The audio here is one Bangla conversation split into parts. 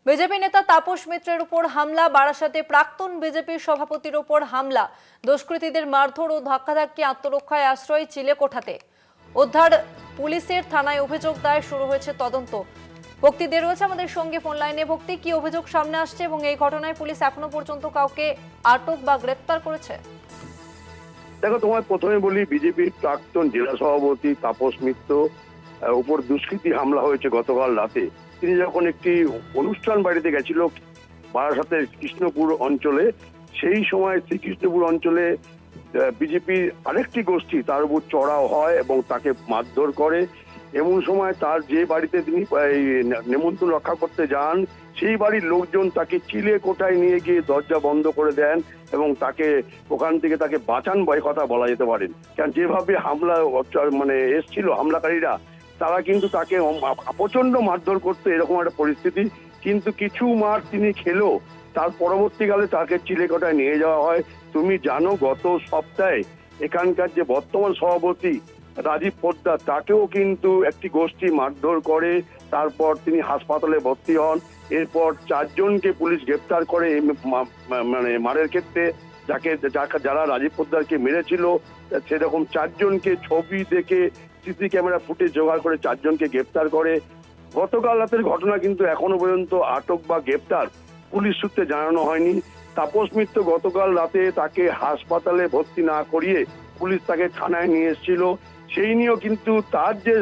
বিজেপি নেতা তাপস মিত্রের উপর হামলা, বারাসাতে প্রাক্তন বিজেপির সভাপতির উপর হামলা, দুষ্কৃতীদের মারধর ও ধাক্কাধাক্কি, আত্মরক্ষায় আশ্রয় চিলেকোঠাতে উদ্ধার পুলিশের, থানায় অভিযোগ দায়ের, শুরু হয়েছে তদন্ত। ভক্তি দে রয়েছে আমাদের সঙ্গে ফোন লাইনে। ভক্তি, কি অভিযোগ সামনে আসছে এবং এই ঘটনায় পুলিশ এখনো পর্যন্ত কাউকে আটক বা গ্রেফতার করেছে? দেখো, তোমায় প্রথমে বলি, বিজেপির প্রাক্তন জেলা সভাপতি তাপস মিত্র উপর দুষ্কৃতী হামলা হয়েছে গতকাল রাতে। তিনি যখন একটি অনুষ্ঠান বাড়িতে গেছিল বারাসাতের কৃষ্ণপুর অঞ্চলে, সেই সময় শ্রীকৃষ্ণপুর অঞ্চলে বিজেপির আরেকটি গোষ্ঠী তার উপর চড়াও হয় এবং তাকে মারধর করে। এমন সময় তার যে বাড়িতে তিনি এই নেমন্তন্ন রক্ষা করতে যান, সেই বাড়ির লোকজন তাকে চিলে কোঠায় নিয়ে গিয়ে দরজা বন্ধ করে দেন এবং তাকে ওখান থেকে তাকে বাঁচান বয় কথা বলা যেতে পারেন। কারণ যেভাবে হামলা এসছিল হামলাকারীরা, তারা কিন্তু তাকে প্রচন্ড মারধর করতো, এরকম একটা পরিস্থিতি। কিন্তু কিছু মার তিনি খেলো, তার পরবর্তীকালে তাকে চিলেকোঠায় নিয়ে যাওয়া হয়। তুমি জানো, গত সপ্তাহে এখানকার যে বর্তমান সভাপতি রাজীব পোদ্দার, তাকেও কিন্তু একটি গোষ্ঠী মারধর করে, তারপর তিনি হাসপাতালে ভর্তি হন। এরপর 4 জনকে পুলিশ গ্রেপ্তার করে মারের ক্ষেত্রে। যারা রাজীব পোদ্দারকে মেরেছিল সেরকম 4 জনকে ছবি দেখে সিসি ক্যামেরা ফুটেজ জোগাড় করে 4 জনকে গ্রেপ্তার করে। গতকাল রাতের ঘটনা, কিন্তু এখনো পর্যন্ত আটক বা গ্রেপ্তার পুলিশ সূত্রে জানানো হয়নি। তাপস মিত্র গতকাল রাতে তাকে হাসপাতালে ভর্তি না করিয়ে পুলিশ তাকে থানায় নিয়ে এসেছিল। সেই নিয়েও কিন্তু তার যে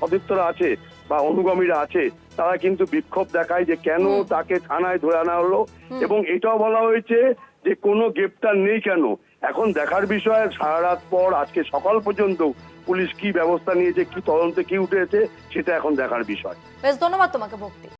সতীর্থরা আছে বা অনুগামীরা আছে, তারা কিন্তু বিক্ষোভ দেখায় যে কেন তাকে থানায় ধরে আনা হলো, এবং এটাও বলা হয়েছে যে কোনো গ্রেপ্তার নেই কেন। এখন দেখার বিষয়, সারা রাত পর আজকে সকাল পর্যন্ত পুলিশ কি ব্যবস্থা নিয়েছে, কি তদন্তে কি উঠেছে, সেটা এখন দেখার বিষয়। বেশ, ধন্যবাদ তোমাকে ভক্তি।